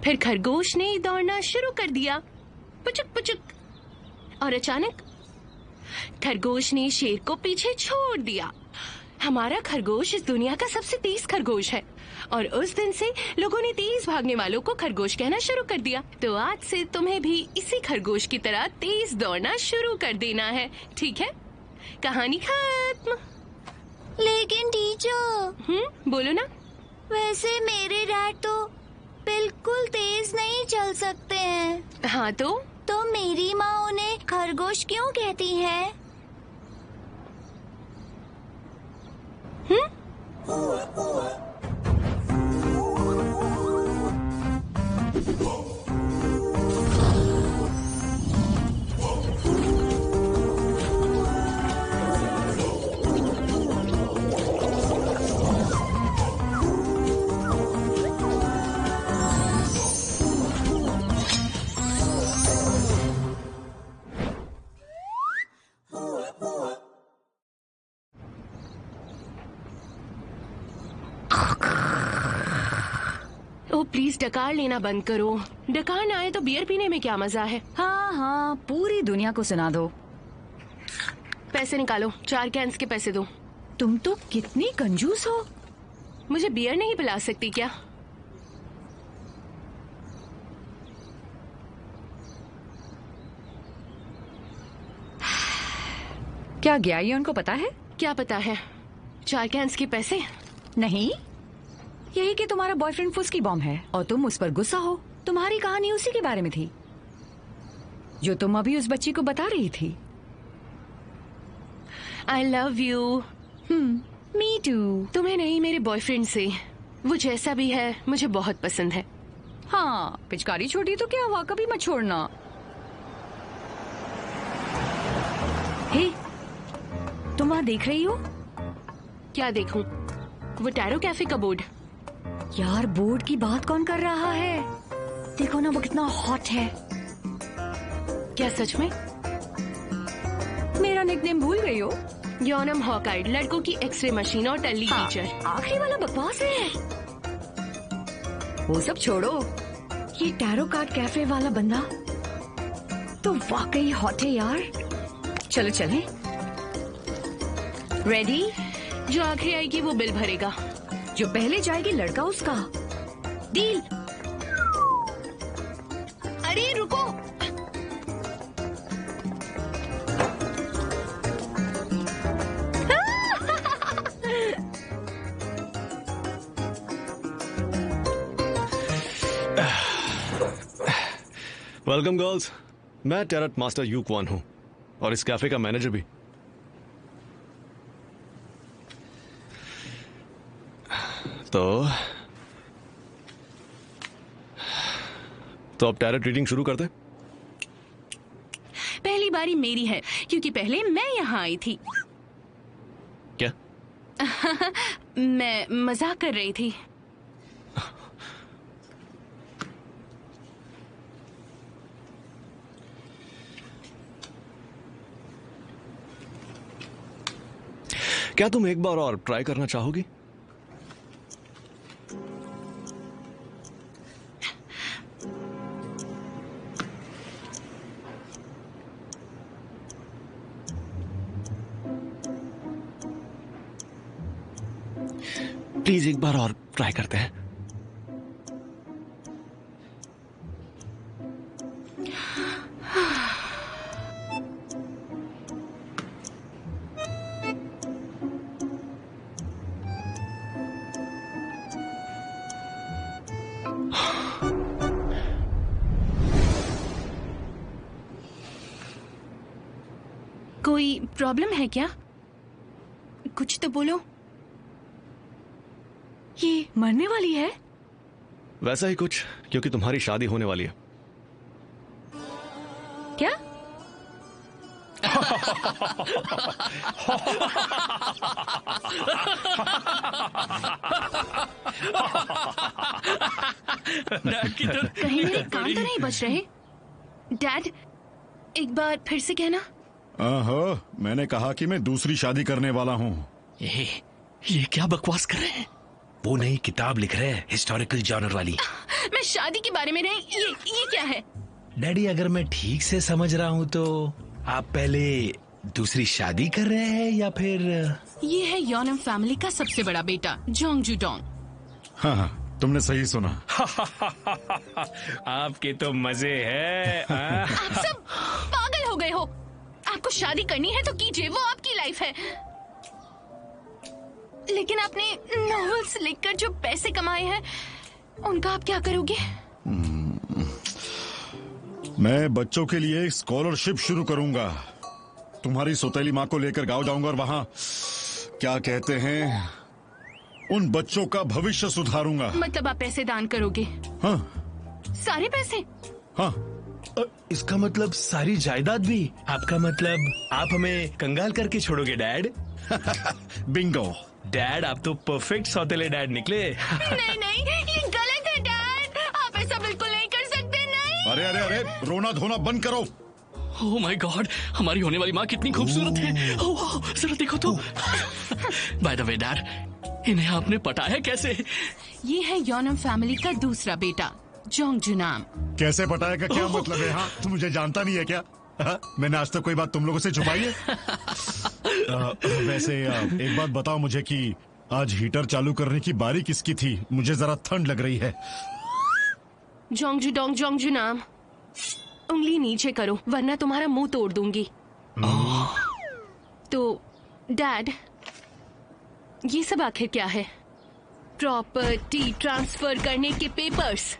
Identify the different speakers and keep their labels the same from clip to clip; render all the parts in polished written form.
Speaker 1: फिर खरगोश ने दौड़ना शुरू कर दिया, पुचुक पुचुक, और अचानक खरगोश ने शेर को पीछे छोड़ दिया। हमारा खरगोश इस दुनिया का सबसे तेज खरगोश है और उस दिन से लोगों ने तेज भागने वालों को खरगोश कहना शुरू कर दिया। तो आज से तुम्हें भी इसी खरगोश की तरह तेज दौड़ना शुरू कर देना है, ठीक है? कहानी खत्म।
Speaker 2: लेकिन टीचर,
Speaker 1: बोलो ना।
Speaker 2: वैसे मेरे डैड तो बिल्कुल तेज नहीं चल सकते हैं।
Speaker 1: हाँ तो
Speaker 2: मेरी माँ उन्हें खरगोश क्यों कहती है?
Speaker 1: ओ प्लीज, डकार लेना बंद करो। डकार ना आए तो बियर पीने में क्या मजा है।
Speaker 3: हाँ, पूरी दुनिया को सुना दो।
Speaker 1: पैसे निकालो, 4 कैंस के पैसे दो।
Speaker 3: तुम तो कितनी कंजूस हो।
Speaker 1: मुझे बियर नहीं पिला सकती क्या?
Speaker 3: क्या ग्यारियन को पता है?
Speaker 1: क्या पता है? 4 कैंस के पैसे?
Speaker 3: नहीं, यही कि तुम्हारा बॉयफ्रेंड फुस्की बॉम्ब है और तुम उस पर गुस्सा हो। तुम्हारी कहानी उसी के बारे में थी जो तुम अभी उस बच्ची को बता रही थी।
Speaker 1: I love you.
Speaker 3: Me too.
Speaker 1: तुम्हें नहीं, मेरे बॉयफ्रेंड से। वो जैसा भी है मुझे बहुत पसंद है।
Speaker 3: हाँ, पिचकारी छोटी तो क्या हुआ, कभी मत छोड़ना। हे, तुम वहाँ देख रही हो?
Speaker 1: क्या देखूं? वो टैरो कैफे का बोर्ड।
Speaker 3: यार, बोर्ड की बात कौन कर रहा है? देखो ना, वो कितना हॉट है।
Speaker 1: क्या सच में?
Speaker 3: मेरा निकनेम भूल गई हो?
Speaker 1: योनम हॉकाइड, लड़कों की एक्सरे मशीन और टल्ली टीचर।
Speaker 3: आखिरी वाला बकवास है। वो सब छोड़ो, ये टैरो कार्ड कैफे वाला बंदा तो वाकई हॉट है यार। चलो चलें। रेडी?
Speaker 1: जो आखिरी आएगी वो बिल भरेगा।
Speaker 3: जो पहले जाएगी लड़का उसका। डील।
Speaker 1: अरे रुको।
Speaker 4: वेलकम गर्ल्स, मैं टेरट मास्टर यू क्वान हूं और इस कैफे का मैनेजर भी। तो अब टैरेट रीडिंग शुरू कर दे।
Speaker 1: पहली बारी मेरी है क्योंकि पहले मैं यहाँ आई थी।
Speaker 4: क्या?
Speaker 1: मैं मजाक कर रही थी।
Speaker 4: क्या तुम एक बार और ट्राई करना चाहोगी? प्लीज एक बार और ट्राई करते हैं।
Speaker 1: कोई प्रॉब्लम है क्या? कुछ तो बोलो।
Speaker 3: ये मरने वाली है?
Speaker 4: वैसा ही कुछ, क्योंकि तुम्हारी शादी होने वाली है।
Speaker 3: क्या?
Speaker 1: कहीं मेरे कान तो नहीं बच रहे? डैड, एक बार फिर से कहना।
Speaker 5: मैंने कहा कि मैं दूसरी शादी करने वाला हूँ।
Speaker 6: ये क्या बकवास कर रहे हैं?
Speaker 5: वो नई किताब लिख रहे हैं हिस्टोरिकल जॉनर वाली।
Speaker 1: मैं शादी के बारे में नहीं, ये क्या है?
Speaker 5: डैडी अगर मैं ठीक से समझ रहा हूँ तो आप पहले दूसरी शादी कर रहे हैं या फिर?
Speaker 1: ये है योनम फैमिली का सबसे बड़ा बेटा जोंग जुडोंग।
Speaker 6: हाँ, तुमने सही सुना।
Speaker 5: आपके तो मजे है।
Speaker 1: आप सब पागल हो गए हो। आपको शादी करनी है तो कीजिए, वो आपकी लाइफ है। लेकिन आपने नॉवेल्स लिखकर जो पैसे कमाए हैं उनका आप क्या करोगे?
Speaker 6: मैं बच्चों के लिए एक स्कॉलरशिप शुरू करूंगा। तुम्हारी सौतेली माँ को लेकर गांव जाऊंगा और वहां क्या कहते हैं, उन बच्चों का भविष्य सुधारूंगा।
Speaker 1: मतलब आप पैसे दान करोगे?
Speaker 6: हाँ
Speaker 1: सारे पैसे?
Speaker 6: हाँ।
Speaker 5: इसका मतलब सारी जायदाद भी? आपका मतलब आप हमें कंगाल करके छोड़ोगे डैड?
Speaker 6: बिंगो।
Speaker 5: डैड आप तो परफेक्ट सौतेले डैड निकले।
Speaker 1: नहीं नहीं, ये गलत है डैड। आप ऐसा बिल्कुल नहीं कर सकते। नहीं।
Speaker 6: अरे अरे अरे, रोना धोना बंद करो।
Speaker 7: ओह माय गॉड, हमारी होने वाली माँ कितनी खूबसूरत है। ओह जरा देखो तो। बाय द वे डैड, इन्हें आपने पटाया कैसे?
Speaker 1: ये है योनम फैमिली का दूसरा बेटा जोंग जुनाम।
Speaker 6: कैसे पटाया का क्या मतलब है? हाँ, तुम मुझे जानता नहीं है क्या? हाँ? मैंने आज तक कोई बात तुम लोगों से छुपाई है? वैसे एक बात बताओ मुझे कि आज हीटर चालू करने की बारी किसकी थी? मुझे जरा ठंड लग रही है।
Speaker 1: जोंग जुडोंग जोंग जुनाम, उंगली नीचे करो वरना तुम्हारा मुंह तोड़ दूंगी। तो डैड, ये सब आखिर क्या है? प्रॉपर्टी ट्रांसफर करने के पेपर्स।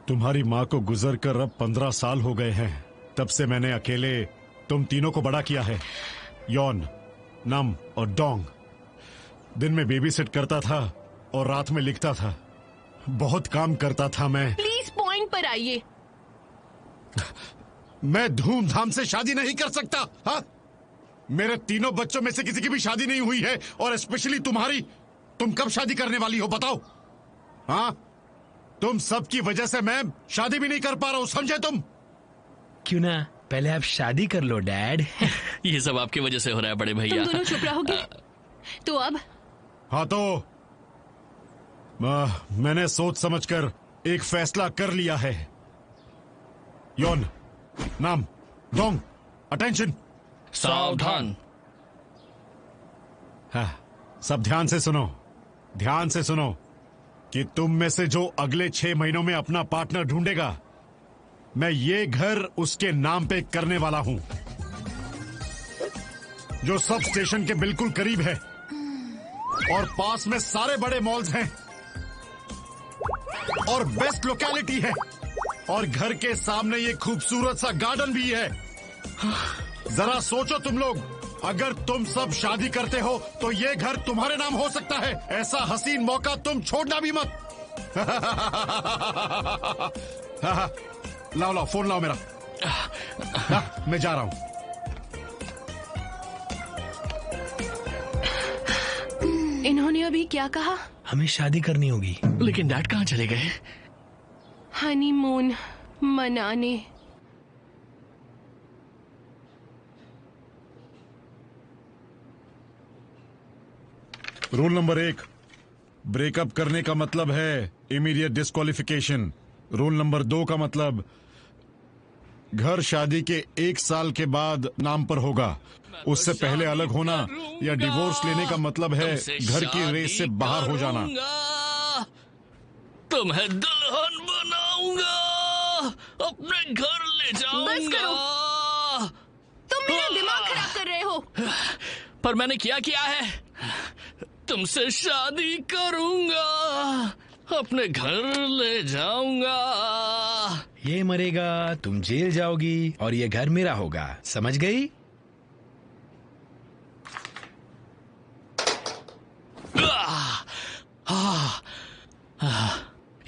Speaker 6: तुम्हारी माँ को गुजर कर अब 15 साल हो गए हैं। तब से मैंने अकेले तुम तीनों को बड़ा किया है, यॉन, नम और डोंग। दिन में बेबी सिट करता था और रात में लिखता था। बहुत काम करता था मैं।
Speaker 1: प्लीज पॉइंट पर आइए।
Speaker 6: मैं धूमधाम से शादी नहीं कर सकता। हाँ, मेरे तीनों बच्चों में से किसी की भी शादी नहीं हुई है, और स्पेशली तुम्हारी। तुम कब शादी करने वाली हो बताओ? हाँ, तुम सबकी वजह से मैं शादी भी नहीं कर पा रहा हूँ, समझे तुम?
Speaker 5: क्यों ना पहले आप शादी कर लो डैड।
Speaker 7: ये सब आपकी वजह से हो रहा है बड़े
Speaker 1: तुम
Speaker 7: भैया।
Speaker 1: दोनों चुप रहोगे? तो अब
Speaker 6: हाँ, तो मैंने सोच समझकर एक फैसला कर लिया है। योन, नाम, डोंग, अटेंशन।
Speaker 7: सावधान।
Speaker 6: हाँ, सब ध्यान से सुनो, ध्यान से सुनो कि तुम में से जो अगले 6 महीनों में अपना पार्टनर ढूंढेगा, मैं ये घर उसके नाम पे करने वाला हूं, जो सब स्टेशन के बिल्कुल करीब है और पास में सारे बड़े मॉल्स हैं और बेस्ट लोकेलिटी है, और घर के सामने ये खूबसूरत सा गार्डन भी है। जरा सोचो तुम लोग, अगर तुम सब शादी करते हो तो ये घर तुम्हारे नाम हो सकता है। ऐसा हसीन मौका तुम छोड़ना भी मत। लाओ लाओ, फोन लाओ मेरा। मैं जा रहा हूं।
Speaker 1: इन्होंने अभी क्या कहा?
Speaker 5: हमें शादी करनी होगी।
Speaker 7: लेकिन डैड कहाँ चले गए?
Speaker 1: हनीमून मनाने।
Speaker 6: रूल नंबर 1, ब्रेकअप करने का मतलब है इमीडिएट डिस्क्वालिफिकेशन। रूल नंबर 2 का मतलब घर शादी के 1 साल के बाद नाम पर होगा। उससे पहले अलग होना या डिवोर्स लेने का मतलब है घर की रेस से बाहर हो जाना।
Speaker 7: तुम्हें दुल्हन बनाऊंगा, अपने घर ले जाऊंगा।
Speaker 1: बस करो। तुम मेरा दिमाग खराब कर रहे हो।
Speaker 7: पर मैंने क्या है? तुमसे शादी करूंगा, अपने घर ले जाऊंगा।
Speaker 5: ये मरेगा, तुम जेल जाओगी और ये घर मेरा होगा, समझ गई?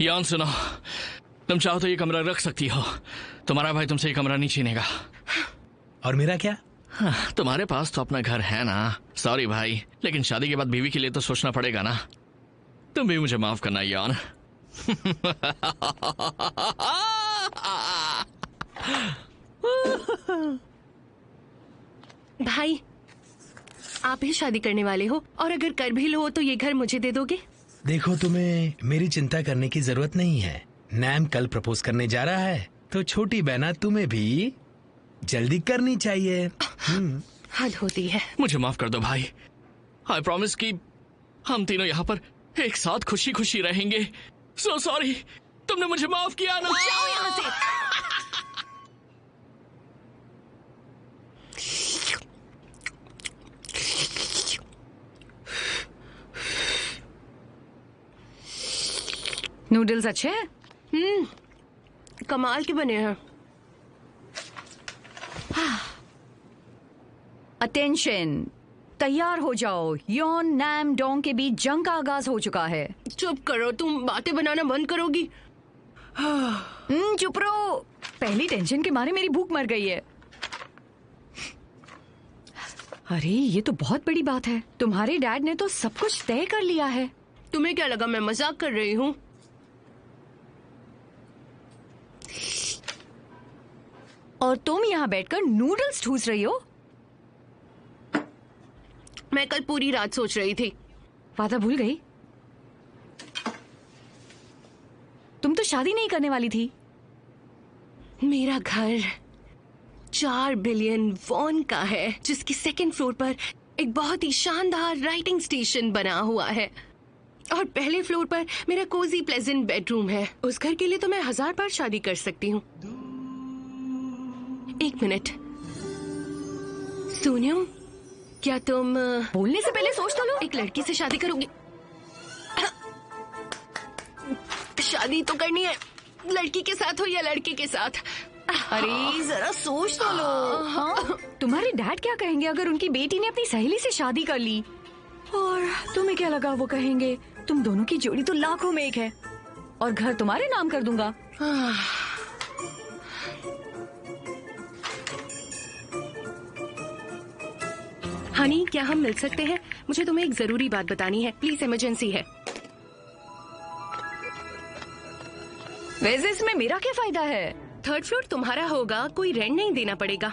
Speaker 7: यान सुनो, तुम चाहो तो ये कमरा रख सकती हो। तुम्हारा भाई तुमसे ये कमरा नहीं छीनेगा।
Speaker 5: और मेरा क्या?
Speaker 7: तुम्हारे पास तो अपना घर है ना। सॉरी भाई, लेकिन शादी के बाद बीवी के लिए तो सोचना पड़ेगा ना। तुम भी मुझे माफ करना यान।
Speaker 1: भाई, आप ही शादी करने वाले हो, और अगर कर भी लो तो ये घर मुझे दे दोगे?
Speaker 5: देखो, तुम्हें मेरी चिंता करने की जरूरत नहीं है। नैम कल प्रपोज करने जा रहा है, तो छोटी बहना तुम्हें भी जल्दी करनी चाहिए।
Speaker 1: हद होती है।
Speaker 7: मुझे माफ कर दो भाई। आई प्रॉमिस कि हम तीनों यहाँ पर एक साथ खुशी खुशी रहेंगे। सो सॉरी, तुमने मुझे माफ किया ना।
Speaker 1: जाओ यहाँ से।
Speaker 3: नूडल्स अच्छे हैं?
Speaker 1: कमाल के बने हैं।
Speaker 3: अटेंशन, तैयार हो जाओ। योन नैम डोंग के बीच जंग का आगाज हो चुका है।
Speaker 1: चुप करो, तुम बातें बनाना बंद करोगी?
Speaker 3: चुप रहो। पहली टेंशन के मारे मेरी भूख मर गई है। अरे ये तो बहुत बड़ी बात है। तुम्हारे डैड ने तो सब कुछ तय कर लिया है।
Speaker 1: तुम्हें क्या लगा मैं मजाक कर रही हूँ?
Speaker 3: और तुम यहाँ बैठकर नूडल्स ठूस रही हो।
Speaker 1: मैं कल पूरी रात सोच रही थी।
Speaker 3: वादा भूल गई? तुम तो शादी नहीं करने वाली थी।
Speaker 1: मेरा घर 4 बिलियन वॉन का है, जिसकी सेकंड फ्लोर पर एक बहुत ही शानदार राइटिंग स्टेशन बना हुआ है, और पहले फ्लोर पर मेरा कोजी प्लेजेंट बेडरूम है। उस घर के लिए तो मैं 1000 बार शादी कर सकती हूँ। एक मिनट, सोनियम, क्या तुम
Speaker 3: बोलने से पहले सोच तो लो।
Speaker 1: एक लड़की से शादी करोगी? शादी तो करनी है, लड़की के साथ हो या लड़के के साथ।
Speaker 3: अरे जरा सोच तो लो। हाँ? तुम्हारे डैड क्या कहेंगे अगर उनकी बेटी ने अपनी सहेली से शादी कर ली? और तुम्हें क्या लगा वो कहेंगे तुम दोनों की जोड़ी तो लाखों में एक है, और घर तुम्हारे नाम कर दूंगा।
Speaker 1: हनी, क्या हम मिल सकते हैं? मुझे तुम्हें एक जरूरी बात बतानी है, प्लीज, इमरजेंसी है।
Speaker 3: वैसे इसमें मेरा क्या फायदा है?
Speaker 1: 3rd फ्लोर तुम्हारा होगा, कोई रेंट नहीं देना पड़ेगा।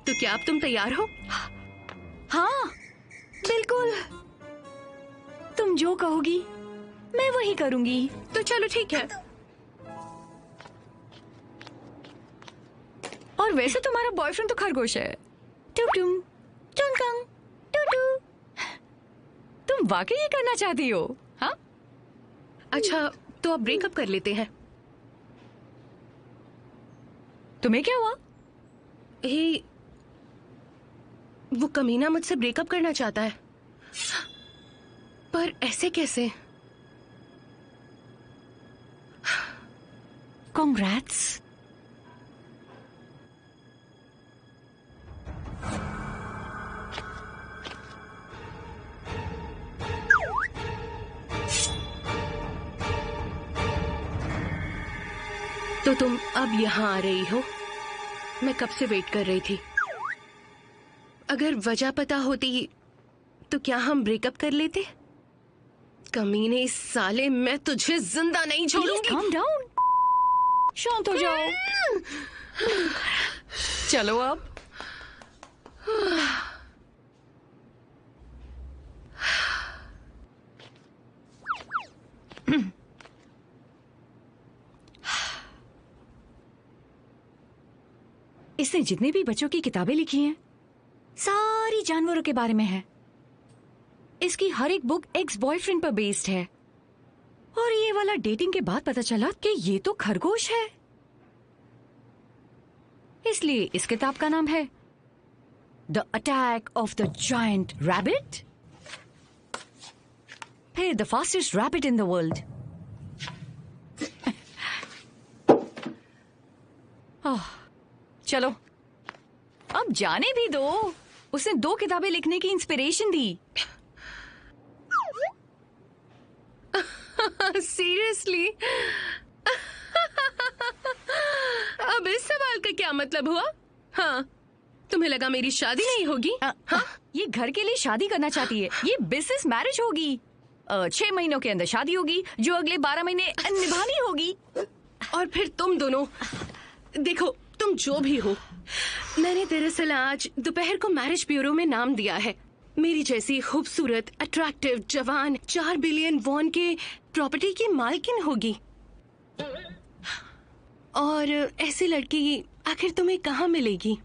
Speaker 1: तो क्या अब तुम तैयार हो?
Speaker 3: हाँ बिल्कुल, तुम जो कहोगी मैं वही करूंगी।
Speaker 1: तो चलो ठीक है।
Speaker 3: और वैसे तुम्हारा बॉयफ्रेंड तो खरगोश है। टुम टुम टू। तुम वाकई ये करना चाहती हो? हाँ,
Speaker 1: अच्छा तो अब ब्रेकअप कर लेते हैं।
Speaker 3: तुम्हें क्या हुआ?
Speaker 1: हे, वो कमीना मुझसे ब्रेकअप करना चाहता है, पर ऐसे कैसे?
Speaker 3: Congrats.
Speaker 1: तो तुम अब यहाँ आ रही हो? मैं कब से वेट कर रही थी। अगर वजह पता होती तो क्या हम ब्रेकअप कर लेते? कमीने साले, मैं तुझे जिंदा नहीं छोड़ूंगी।
Speaker 3: Calm down. शांत हो जाओ। चलो अब। इसने जितने भी बच्चों की किताबें लिखी हैं, सारी जानवरों के बारे में है। इसकी हर एक बुक एक्स बॉयफ्रेंड पर बेस्ड है, और ये वाला डेटिंग के बाद पता चला कि ये तो खरगोश है। इसलिए इस किताब का नाम है the attack of the giant rabbit, फिर the fastest rabbit in the world. चलो अब जाने भी दो। उसने 2 किताबें लिखने की इंस्पिरेशन दी।
Speaker 1: सीरियसली? अब इस सवाल का क्या मतलब हुआ? हाँ, तुम्हें लगा मेरी शादी नहीं होगी?
Speaker 3: हाँ? ये घर के लिए शादी करना चाहती है। ये बिजनेस मैरिज होगी। 6 महीनों के अंदर शादी होगी, जो अगले 12 महीने निभानी होगी।
Speaker 1: और फिर तुम दोनों, देखो तुम जो भी हो, मैंने दरअसल आज दोपहर को मैरिज ब्यूरो में नाम दिया है। मेरी जैसी खूबसूरत, अट्रैक्टिव, जवान 4 बिलियन वॉन के प्रॉपर्टी की मालकिन होगी। और ऐसी लड़की आखिर तुम्हें कहाँ मिलेगी?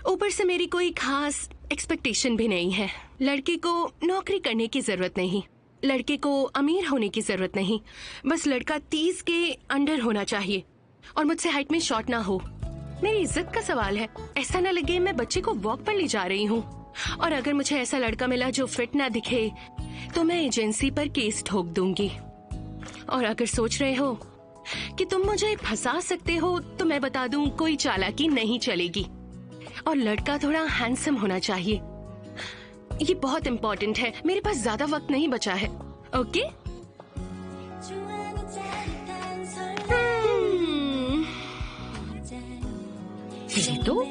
Speaker 1: ऊपर से मेरी कोई खास एक्सपेक्टेशन भी नहीं है। लड़के को नौकरी करने की जरूरत नहीं, लड़के को अमीर होने की जरूरत नहीं, बस लड़का 30 के अंडर होना चाहिए और मुझसे हाइट में शॉर्ट ना हो। मेरी इज्जत का सवाल है, ऐसा ना लगे मैं बच्चे को वॉक पर ले जा रही हूँ। और अगर मुझे ऐसा लड़का मिला जो फिट ना दिखे तो मैं एजेंसी पर केस ठोक दूंगी। और अगर सोच रहे हो कि तुम मुझे फंसा सकते हो तो मैं बता दूं, कोई चालाकी नहीं चलेगी। और लड़का थोड़ा हैंडसम होना चाहिए, ये बहुत इम्पोर्टेंट है। मेरे पास ज्यादा वक्त नहीं बचा है। ओके?
Speaker 3: ये तो